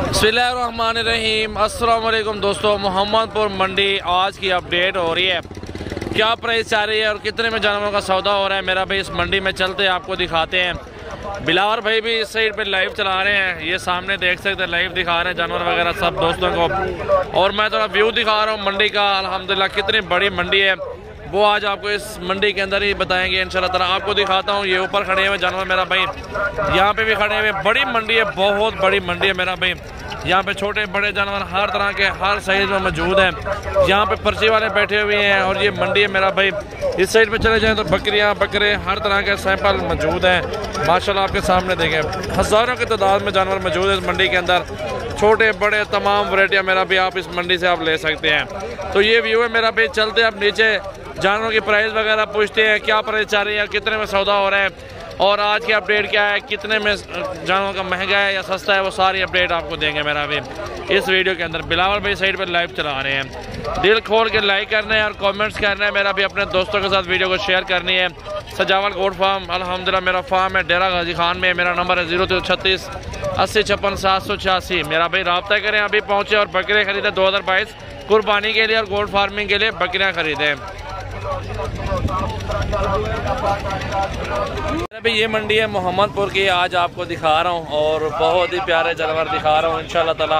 बिस्मिल्लाहिर्रहमानिर्रहीम। अस्सलाम वालेकुम दोस्तों, मोहम्मदपुर मंडी आज की अपडेट हो रही है। क्या प्राइस चल रही है और कितने में जानवरों का सौदा हो रहा है मेरा भाई, इस मंडी में चलते हैं आपको दिखाते हैं। बिलावर भाई भी इस साइड पे लाइव चला रहे हैं, ये सामने देख सकते हैं, लाइव दिखा रहे हैं जानवर वगैरह सब दोस्तों को। और मैं थोड़ा व्यू दिखा रहा हूँ मंडी का। अल्हम्दुलिल्लाह कितनी बड़ी मंडी है वो आज आपको इस मंडी के अंदर ही बताएंगे इंशाल्लाह ताला। आपको दिखाता हूँ, ये ऊपर खड़े हुए जानवर मेरा भाई, यहाँ पे भी खड़े हुए। बड़ी मंडी है, बहुत बड़ी मंडी है मेरा भाई। यहाँ पे छोटे बड़े जानवर हर तरह के हर साइज में मौजूद हैं। यहाँ पे पर्ची वाले बैठे हुए हैं और ये मंडी है मेरा भाई। इस साइड पे चले जाएं तो बकरियाँ बकरे हर तरह के सैंपल मौजूद हैं माशाल्लाह। आपके सामने देखें, हज़ारों की तादाद में जानवर मौजूद है इस मंडी के अंदर। छोटे बड़े तमाम वैरायटियाँ मेरा भी आप इस मंडी से आप ले सकते हैं। तो ये व्यू है मेरा भाई। चलते हैं आप नीचे, जानवरों की प्राइस वगैरह पूछते हैं, क्या प्राइस चल रही है, कितने में सौदा हो रहा है और आज की अपडेट क्या है, कितने में जानवरों का महंगा है या सस्ता है, वो सारी अपडेट आपको देंगे मेरा भी इस वीडियो के अंदर। बिलावल भाई साइड पर लाइव चला रहे हैं। दिल खोल के लाइक करना है और कमेंट्स करना है मेरा भी। अपने दोस्तों के साथ वीडियो को शेयर करनी है। सजावल गोट फार्म अल्हम्दुलिल्लाह मेरा फार्म है डेरा गाजी खान में। मेरा नंबर है 0336 80 56 786। मेरा भाई रब्ता करें। अभी पहुँचे और बकरे खरीदे 2022 कुर्बानी के लिए और गोल्ड फार्मिंग के लिए बकरियाँ खरीदे। अभी ये मंडी है मोहम्मदपुर की, आज आपको दिखा रहा हूँ और बहुत ही प्यारे जानवर दिखा रहा हूँ इंशाल्लाह ताला।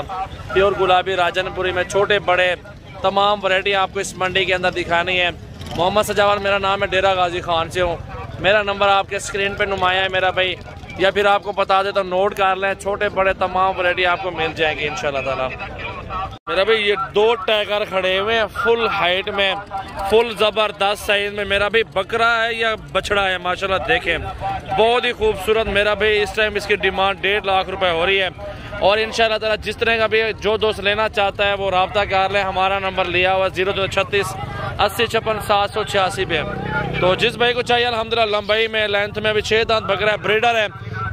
प्योर गुलाबी राजनपुरी में छोटे बड़े तमाम वैरायटी आपको इस मंडी के अंदर दिखानी है। मोहम्मद सजावल मेरा नाम है, डेरा गाजी खान से हूँ। मेरा नंबर आपके स्क्रीन पे नुमाया है मेरा भाई, या फिर आपको बता दे तो नोट कर लें। छोटे बड़े तमाम वैरायटी आपको मिल जाएगी इंशाल्लाह ताला। मेरा भाई ये दो टाइगर खड़े हुए हैं फुल हाइट में, फुल जबरदस्त साइज में। मेरा भाई बकरा है या बछड़ा है माशाल्लाह, देखें बहुत ही खूबसूरत। मेरा भाई इस टाइम इसकी डिमांड 1.5 लाख रुपए हो रही है और इंशाल्लाह ताला जिस तरह का भी जो दोस्त लेना चाहता है वो रब्ता कर ले। हमारा नंबर लिया हुआ 0336 80 56 786 पे। तो जिस भाई को चाहिए अल्हम्दुलिल्लाह लंबाई में लेंथ में भी 6 दांत बकरा है, ब्रीडर है,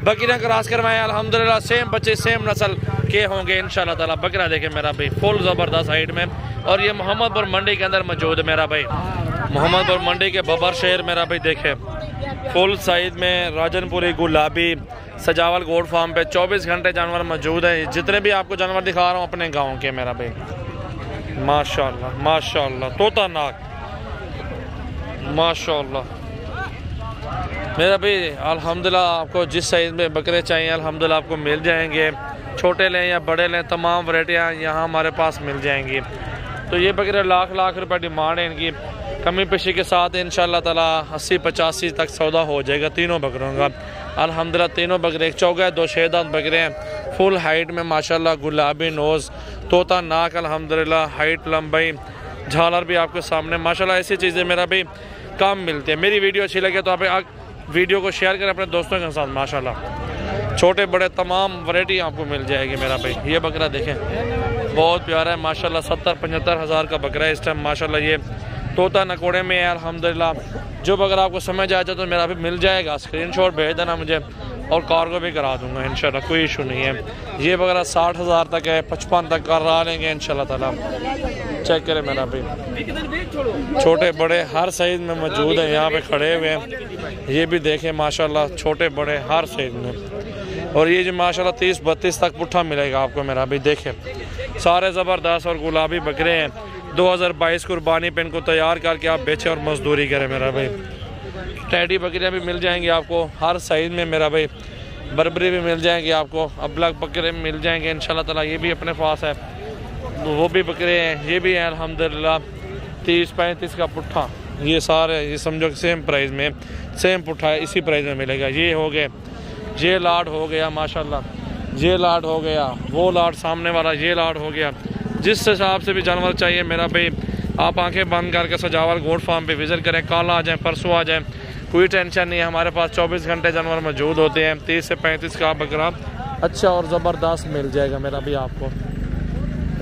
बकरियां क्रॉस करवाएं अल्हम्दुलिल्लाह। सेम बच्चे सेम नस्ल के होंगे इंशाल्लाह ताला। बकरा देखे मेरा भाई फुल जबरदस्त हाइट में। और ये मोहम्मदपुर मंडी के अंदर मौजूद है मेरा भाई। मोहम्मदपुर मंडी के बबर शहर मेरा भाई देखे फुल साइज में राजनपुरी गुलाबी सजावल गोट फार्म पे 24 घंटे जानवर मौजूद है। जितने भी आपको जानवर दिखा रहा हूँ अपने गाँव के मेरा भाई, माशाल्लाह माशाल्लाह। तोता नाक माशाल्लाह मेरा भाई। अल्हम्दुलिल्लाह आपको जिस साइज़ में बकरे चाहिए अल्हम्दुलिल्लाह आपको मिल जाएंगे। छोटे लें या बड़े लें तमाम वैरायटियाँ यहाँ हमारे पास मिल जाएंगी। तो ये बकरे लाख लाख रुपए डिमांड है इनकी। कमी पेशी के साथ इंशाल्लाह ताला 80-85 तक सौदा हो जाएगा तीनों बकरों का अल्हम्दुलिल्लाह। तीनों बकरे, एक चौगा है, 2 6 बकरे हैं फुल हाइट में माशाल्लाह। गुलाबी नोज़, तोता नाक अल्हम्दुलिल्लाह, हाइट लंबाई, झालर भी आपके सामने माशाल्लाह। ऐसी चीज़ें मेरा भी काम मिलती है। मेरी वीडियो अच्छी लगे तो आप वीडियो को शेयर करें अपने दोस्तों के साथ माशाल्लाह। छोटे बड़े तमाम वैरायटी आपको मिल जाएगी मेरा भाई। ये बकरा देखें बहुत प्यारा है माशाल्लाह। 70-75 हज़ार का बकरा है इस टाइम माशाल्लाह। ये तोता नकोड़े में है अल्हम्दुलिल्लाह। जो बकरा आपको समझ आ जाए तो मेरा भी मिल जाएगा, स्क्रीनशॉट भेज देना मुझे और कार्गो भी करा दूंगा इंशाल्लाह, कोई इशू नहीं है। ये बकरा 60 हज़ार तक है, 55 तक करा लेंगे इंशाल्लाह ताला। चेक करें मेरा भाई, छोटे बड़े हर साइज में मौजूद है यहाँ पे खड़े हुए हैं। ये भी देखें माशाल्लाह, छोटे बड़े हर साइज में। और ये जो माशाल्लाह 30-32 तक पुट्ठा मिलेगा आपको मेरा भाई। देखें सारे ज़बरदस्त और गुलाबी बकरे हैं। 2022 कुर्बानी पे इनको तैयार करके आप बेचें और मजदूरी करें मेरा भाई। टैडी बकरियाँ भी मिल जाएंगी आपको हर साइज़ में मेरा भाई। बर्बरी भी मिल जाएंगी आपको, अबलग बकरे मिल जाएंगे इंशाल्लाह ताला। ये भी अपने पास है, वो भी बकरे हैं, ये भी हैं अल्हम्दुलिल्लाह। 30-35 का पुट्ठा, ये सारे ये समझो कि सेम प्राइस में सेम पुट्ठा है, इसी प्राइस में मिलेगा। ये हो गए, ये लाड हो गया माशाल्लाह, ये लाड हो गया, वो लाड सामने वाला ये लाड हो गया। जिस हिसाब से भी जानवर चाहिए मेरा भाई आप आंखें बंद करके सजावल गोट फार्म पे विजिट करें। कल आ जाएँ, परसों आ जाएँ, कोई टेंशन नहीं है। हमारे पास 24 घंटे जानवर मौजूद होते हैं। 30 से 35 का बकरा अच्छा और ज़बरदस्त मिल जाएगा मेरा भाई आपको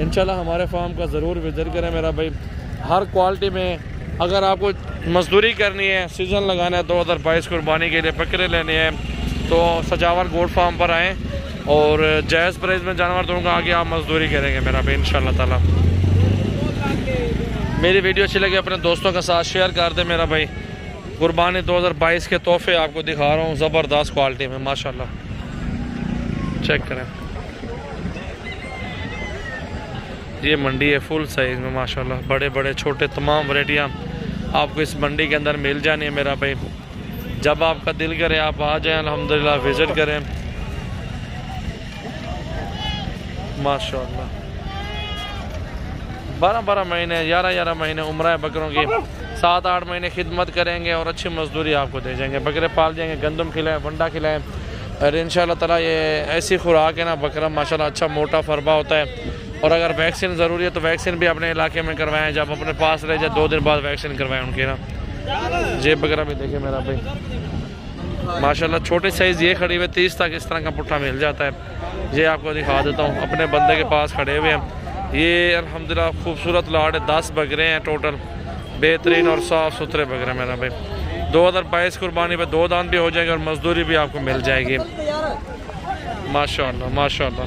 इंशाल्लाह। हमारे फार्म का ज़रूर विजिट करें मेरा भाई। हर क्वालिटी में अगर आपको मजदूरी करनी है, सीज़न लगाना है, 2022 कुर्बानी के लिए बकरे लेने हैं तो सजावल गोट फार्म पर आएँ और जायज़ प्राइस में जानवर दूँगा, आगे आप मजदूरी करेंगे मेरा भाई इंशाल्लाह ताला। मेरी वीडियो अच्छी लगी अपने दोस्तों के साथ शेयर कर दे मेरा भाई। कुर्बानी 2022 के तोहफे आपको दिखा रहा हूँ ज़बरदस्त क्वालिटी में माशाल्लाह। चेक करें। ये मंडी है फुल साइज़ में माशाल्लाह, बड़े बड़े छोटे तमाम वैरायटियाँ आपको इस मंडी के अंदर मिल जानी है मेरा भाई। जब आपका दिल करे आप आ जाएं, अल्हम्दुलिल्लाह विज़िट करें माशाल्लाह। 12-12 महीने 11-11 महीने उम्र है बकरों की, 7-8 महीने खिदमत करेंगे और अच्छी मजदूरी आपको दे जाएंगे। बकरे पाल जाएंगे, गंदम खिलाएं, वंडा खिलाएं और इंशाल्लाह ताला ये ऐसी खुराक है ना, बकरा माशाल्लाह अच्छा मोटा फरबा होता है। और अगर वैक्सीन ज़रूरी है तो वैक्सीन भी अपने इलाके में करवाएं, जब अपने पास रह जाए 2 दिन बाद वैक्सीन करवाएं उनकी ना। ये बकरा भी देखे मेरा भाई माशाल्लाह, छोटे साइज़ ये खड़ी हुई 30 तक इस तरह का पुट्ठा मिल जाता है। ये आपको दिखा देता हूँ, अपने बंदे के पास खड़े हुए हैं। ये अल्हम्दुलिल्लाह खूबसूरत लाट है, 10 बकरे हैं टोटल, बेहतरीन और साफ़ सुथरे बकरे मेरा भाई। 2022 कुर्बानी पे 2 दान भी हो जाएंगे और मजदूरी भी आपको मिल जाएगी माशाल्लाह माशाल्लाह।